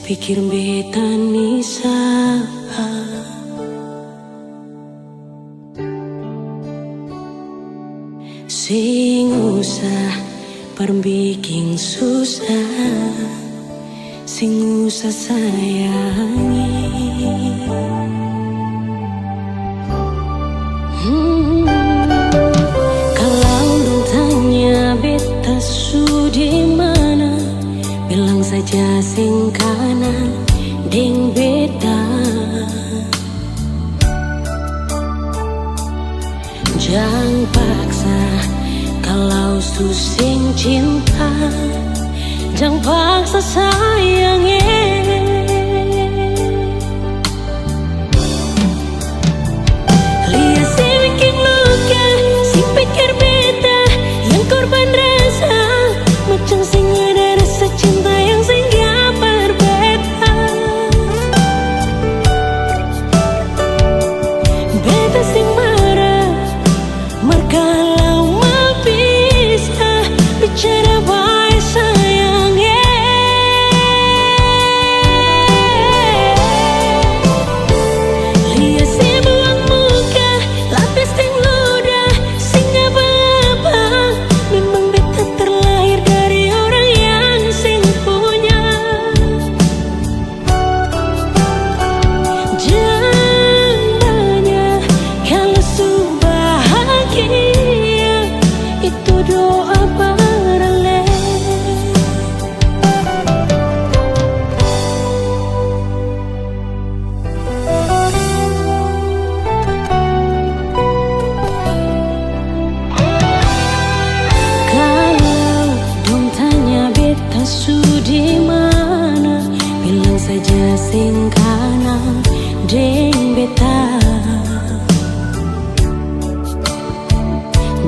pikir beta nisa sing usah perbikin susah, sing usah sayangi. Kalau lu tanya beta su di mana, bilang saja sing kanan deng beta. Jangan paksa kalau su sing cinta, jangan paksa sayangnya. Lihat si bikin luka, si pikir beta yang korban rasa, macam sing ada rasa cinta yang sing gak berbeda. Beta sing marah, merkalau mau bisa bicara baik sayangnya. Lihat si buang muka, lapis ting ludah, sing apa-apa. Memang beta terlahir dari orang yang sing punya. Jangan tanya kalau su bahagia, itu doa barale. Kalau dong tanya beta su di mana, bilang saja sing kanan deng beta.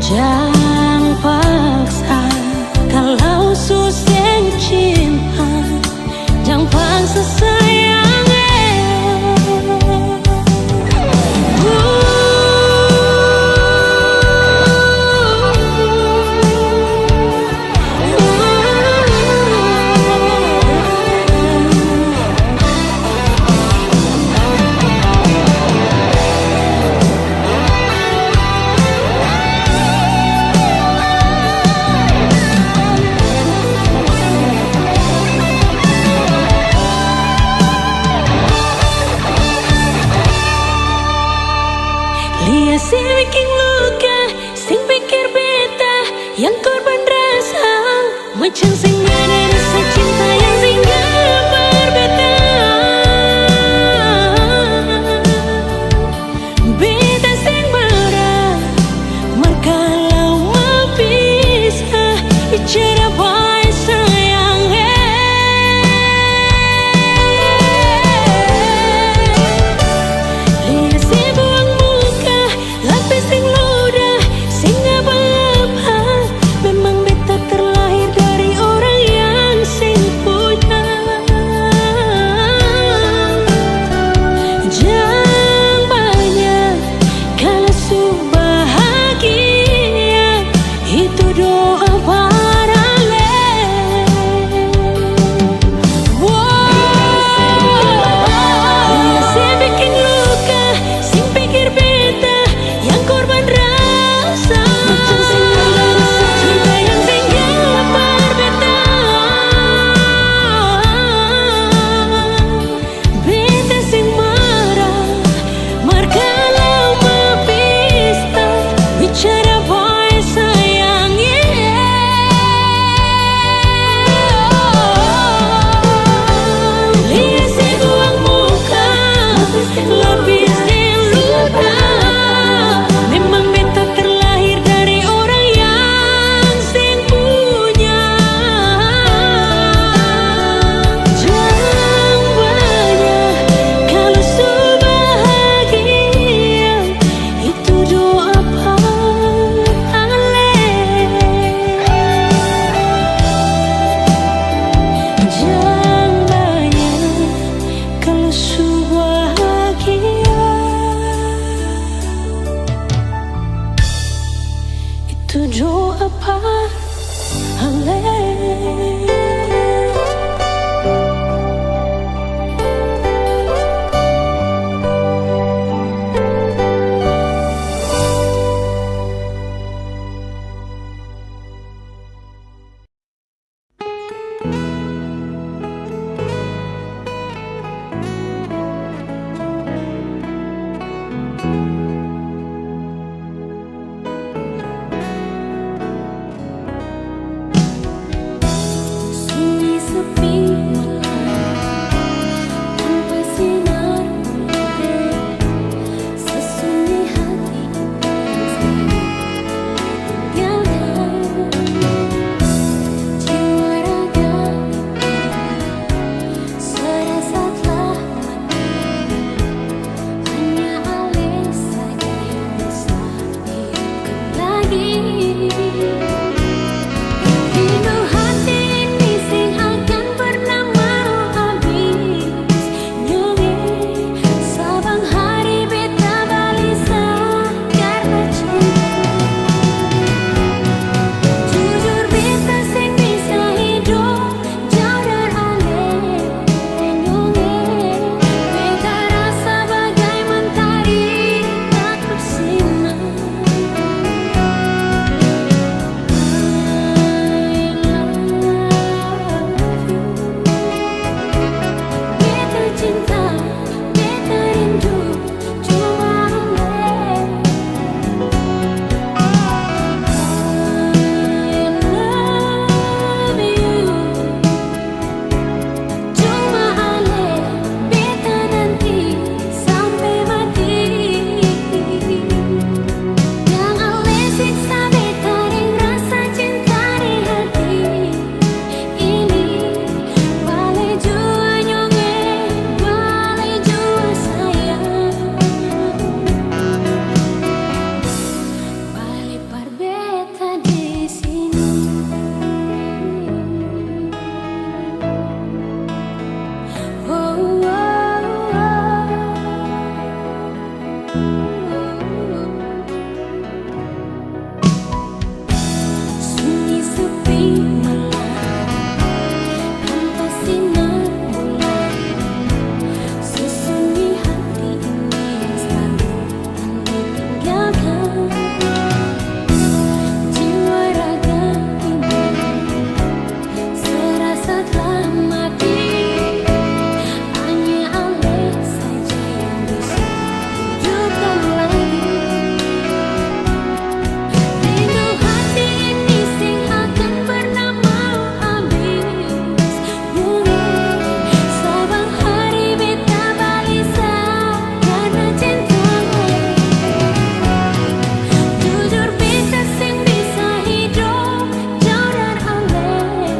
Jangan paksa kalau su sing cinta, jangan paksa sayangnya. Lihat si bikin luka, sing pikir beta yang korban rasa, macam sing ada rasa cinta yang sing gak berbeda. Beta sing marah, merkalau mau bisa bicara baik sayangnya. Lihat si buang muka, lapis sing ludah, sing apa-apa. Memang beta terlahir dari orang setelah mati. Hanya Allah saja yang bisa hidupkan lagi. Rindu hati ini sing akan pernah mau habis. Saban hari beta balisa karena cintamu. Jujur beta sing bisa hidup jauh dari Allah.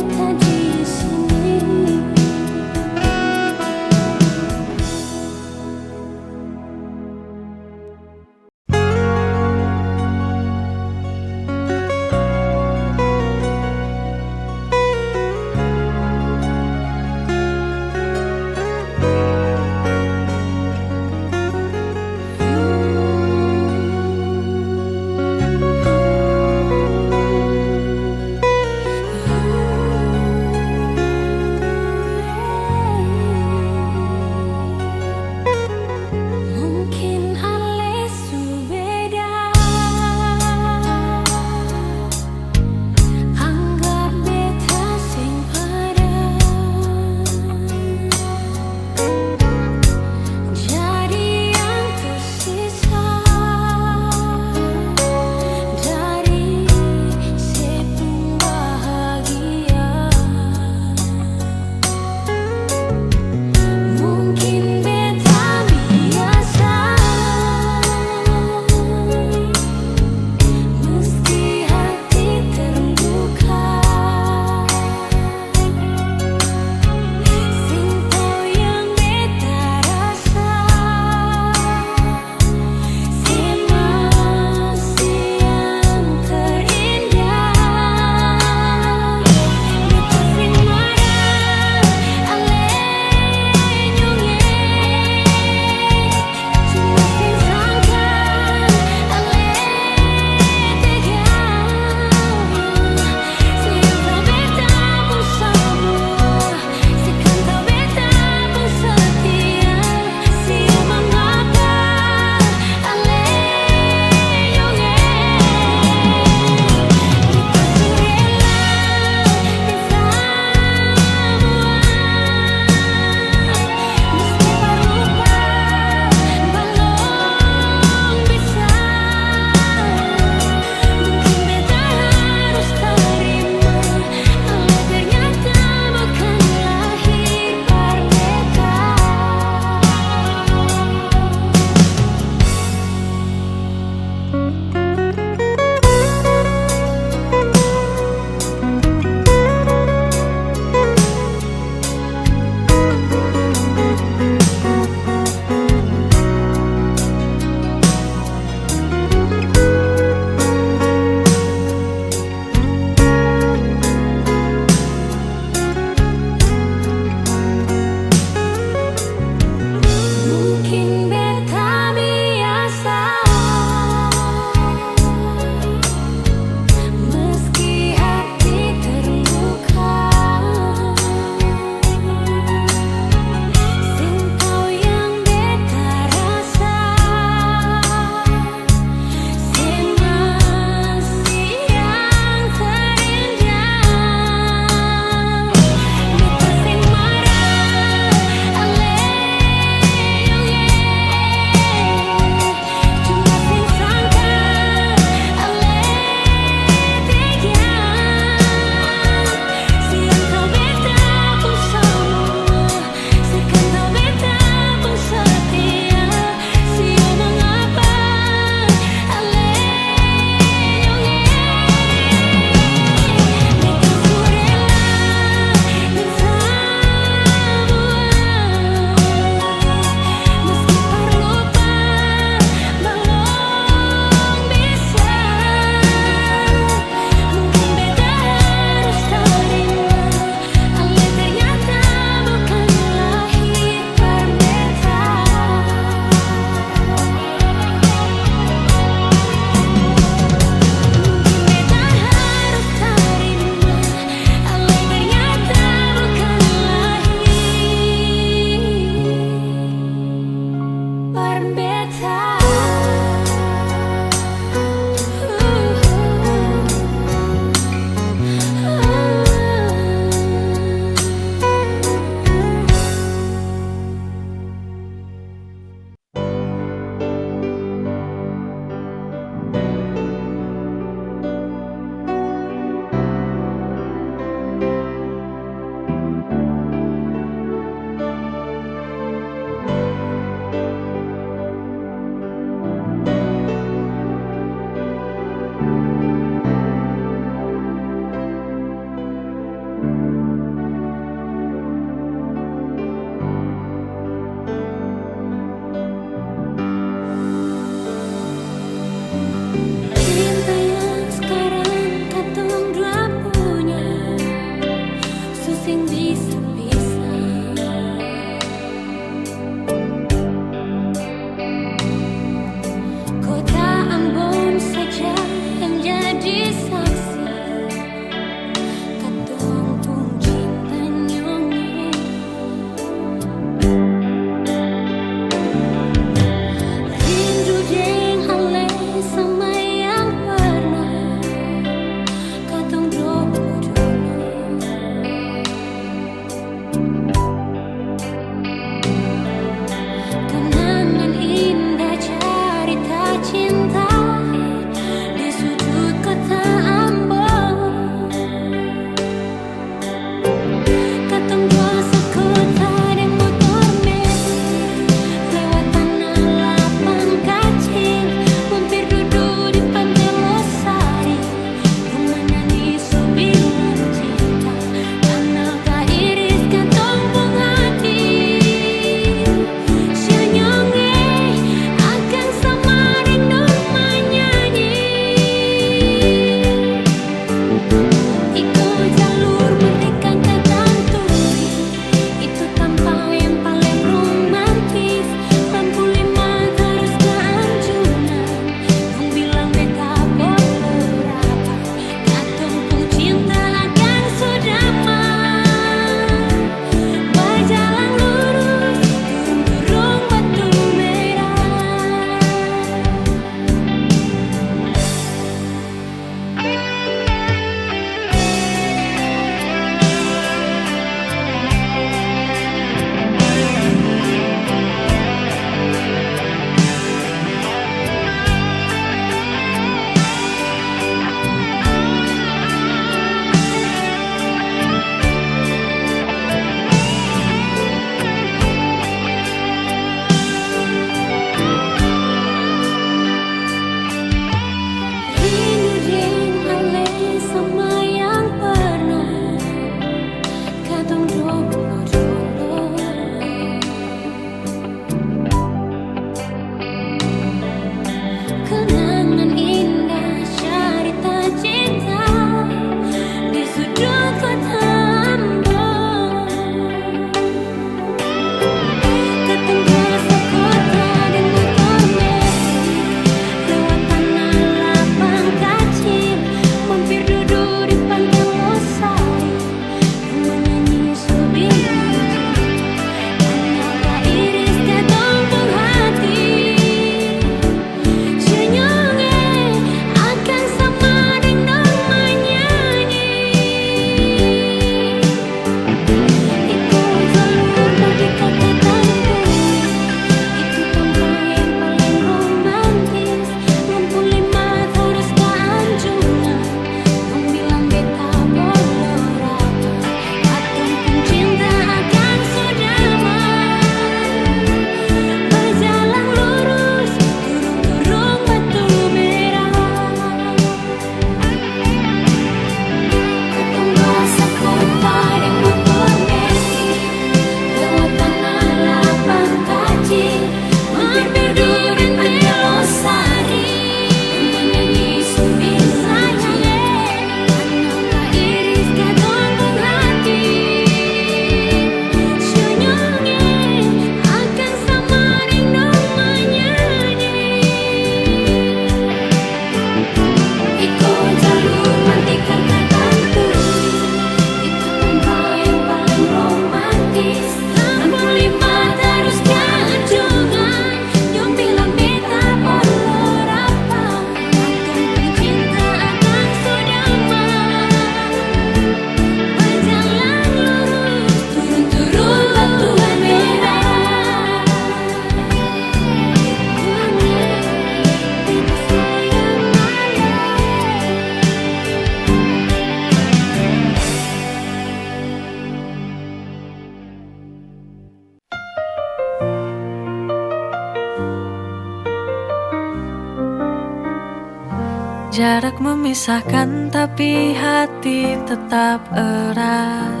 Jarak memisahkan tapi hati tetap erat.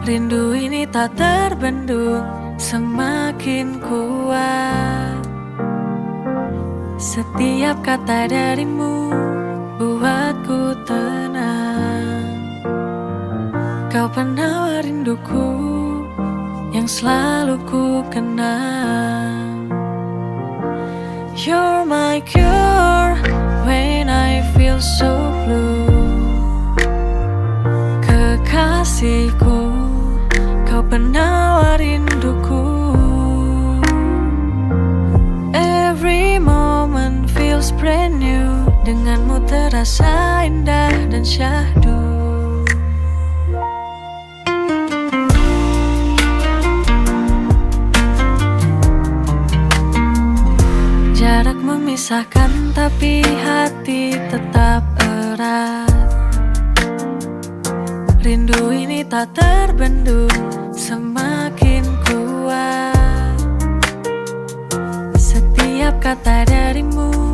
Rindu ini tak terbendung, semakin kuat. Setiap kata darimu buatku tenang. Kau penawar rinduku yang selalu ku kenang. You're my cure when I feel so blue. Kekasihku, kau penawar rinduku. Every moment feels brand new. Denganmu terasa indah dan syahdu. Jarak memisahkan tapi hati tetap erat. Rindu ini tak terbendung, semakin kuat. Setiap kata darimu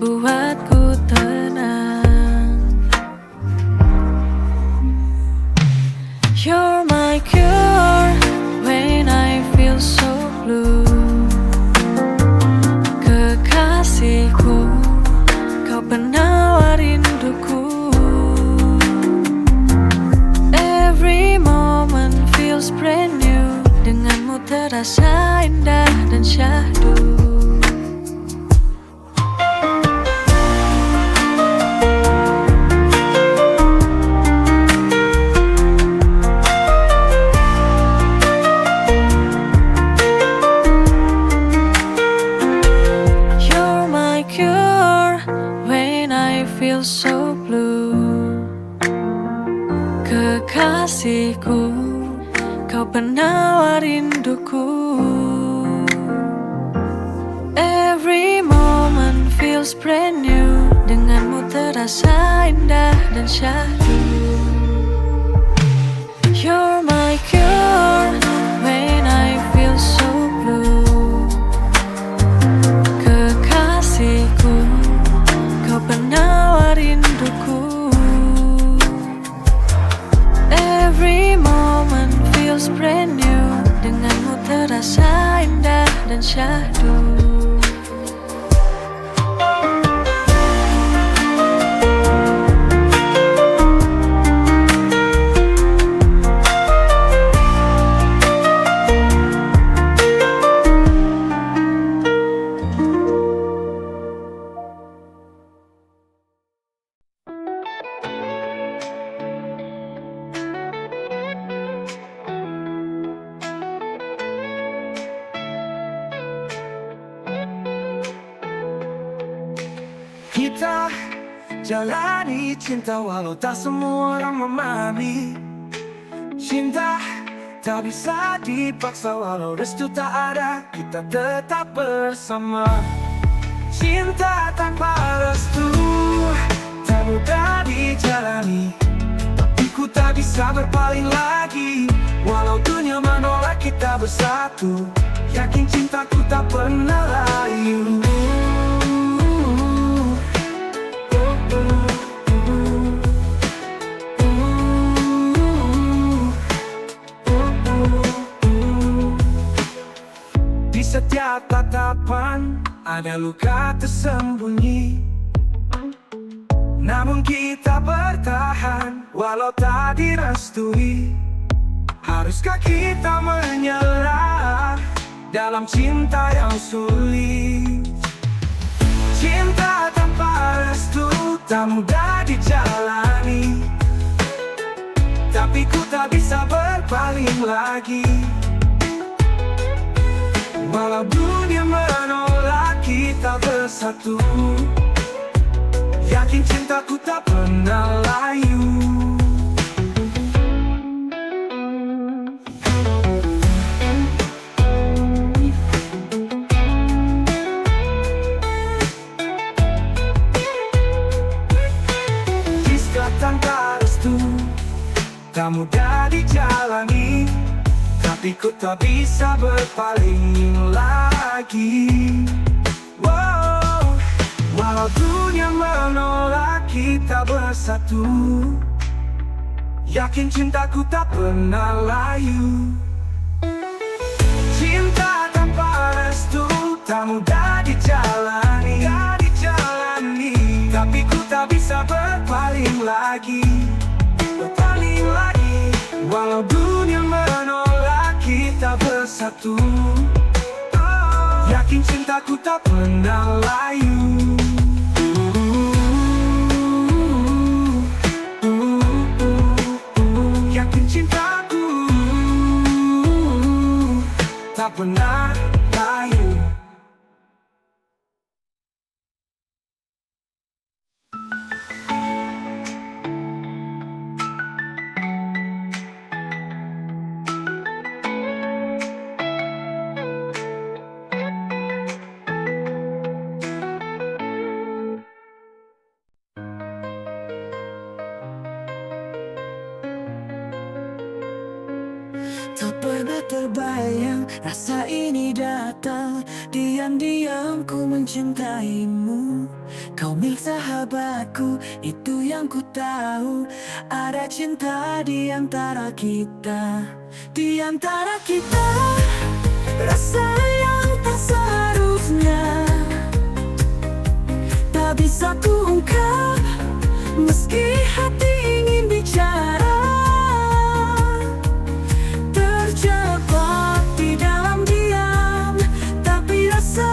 buatku tenang. You're my cure when I feel so blue. Kekasihku, kau penawar rinduku. Every moment feels brand new. Denganmu terasa indah dan syahdu. Feel so blue. Kekasihku, kau penawar rinduku. Every moment feels brand new. Denganmu terasa indah dan syahdu. You're my cure when I feel so blue. Kekasihku, kau penawar rinduku. Every moment feels brand new. Denganmu terasa indah dan syahdu. Kita jalani cinta walau tak semua orang memahami. Cinta tak bisa dipaksa walau restu tak ada, kita tetap bersama. Cinta tanpa restu tak mudah dijalani, tapi ku tak bisa berpaling lagi. Walau dunia menolak kita bersatu, yakin cintaku tak pernah layu. Di setiap tatapan ada luka tersembunyi, namun kita bertahan walau tak direstui. Haruskah kita menyerah dalam cinta yang sulit? Cinta tanpa restu tak mudah dijalani, tapi ku tak bisa berpaling lagi. Walau dunia menolak kita bersatu, yakin cintaku tak pernah layu. Cinta tanpa restu tak mudah dijalani, tapi ku tak bisa berpaling lagi. Wow. Walau dunia menolak kita bersatu, yakin cintaku tak pernah layu. Cinta tanpa restu tak mudah dijalani, tapi ku tak bisa berpaling lagi. Walau dunia menolak kita bersatu, yakin cintaku tak pernah layu. Yakin cintaku tak pernah layu. Tak pernah terbayang rasa ini datang. Diam-diam ku mencintaimu. Kau milik sahabatku, itu yang ku tahu. Ada cinta di antara kita. Di antara kita, rasa yang tak seharusnya tak bisa ku ungkap, meski hati ingin bicara. Terjebak di dalam diam, tapi rasa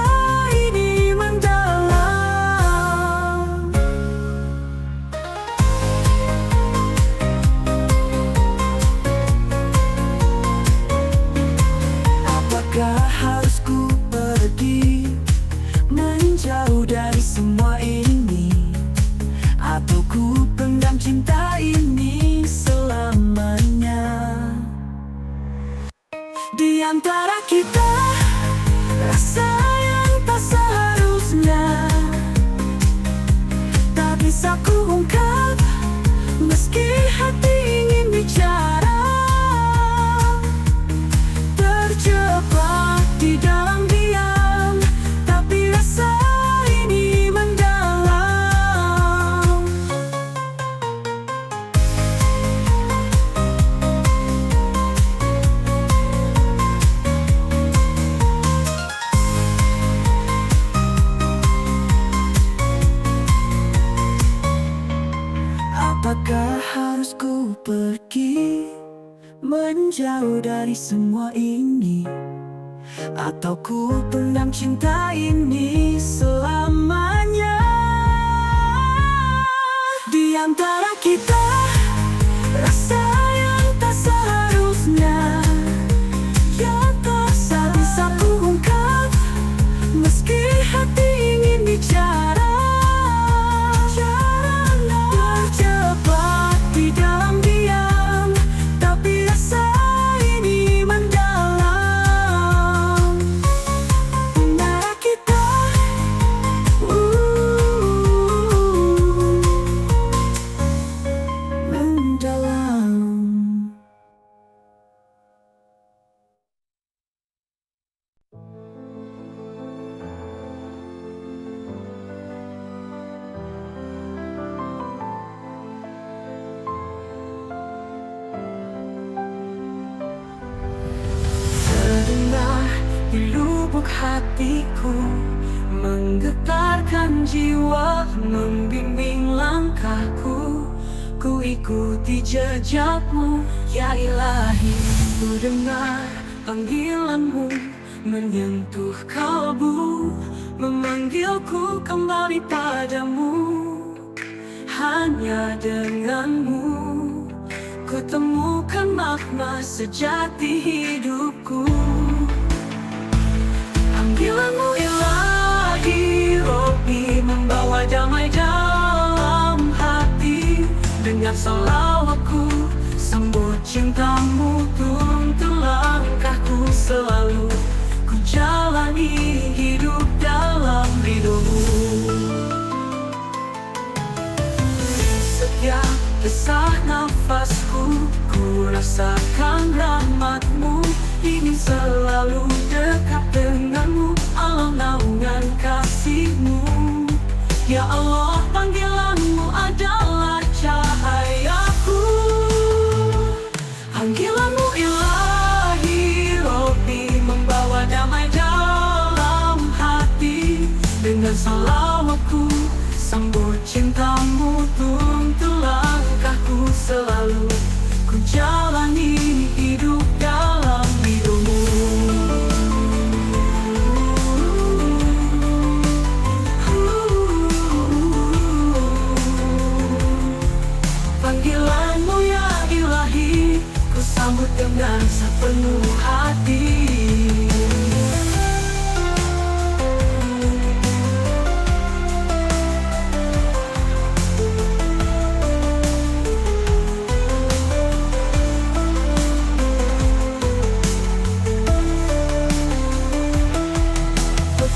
ini mendalam. Apakah harus ku pergi menjauh dari semua ini, atau ku pendam cinta ini selamanya? Di antara kita, rasa yang tak seharusnya tak bisa ku ungkap, meski hati ingin bicara. Terjebak di dalam diam, tapi rasa ini mendalam. Apakah harus ku pergi menjauh dari semua ini, atau ku pendam cinta ini selamanya? Di antara kita, rasa yang tak seharusnya yang tak bisa ku ungkap, meski hati ingin bicara. Terjebak di dalam diam, tapi rasa ini mendalam. Antara kita, mendalam. Terdengar di lubuk hatiku, menggetarkan jiwa, membimbing langkahku. Ku ikuti jejakmu, ya Ilahi. Ku dengar panggilanmu menyentuh kalbu, memanggilku kembali padamu. Hanya denganmu ku temukan makna sejati hidupku. Panggilanmu Ilahi, Robbi, membawa damai dalam hati. Dengar salawatku, sambut cintamu, tuntun langkahku. Selalu ku jalani hidup dalam ridhomu. Setiap desah nafasku, ku rasakan rahmatmu. Ingin selalu dekat denganmu, alam naungan kasihmu. Ya Allah, panggilanmu adalah cahayaku. Panggilanmu Ilahi Robbi, membawa damai dalam hati. Dengan salawatku sambut cintamu, tuntun langkahku selalu. Ku jalani hidup dalam ridhomu. Panggilanmu ya Ilahi, ku sambut dengan sepenuh hati.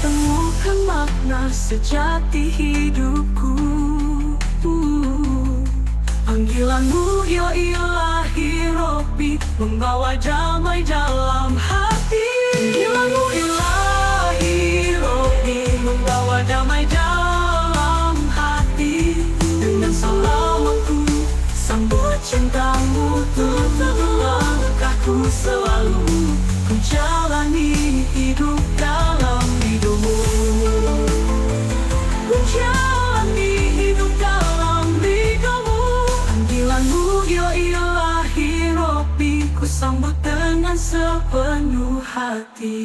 Temukan makna sejati hidupku. Panggilanmu ya Ilahi Robbi, membawa damai dalam hati. Panggilanmu Ilahi Robbi, membawa damai dalam hati. Dengan salawatku sambut cintamu, tuntun langkahku selalu. Ku jalani hidup dalam ridhomu. Ku jalani hidup dalam ridhomu. Panggilanmu ya Ilahi Robbi, ku sambut dengan sepenuh hati.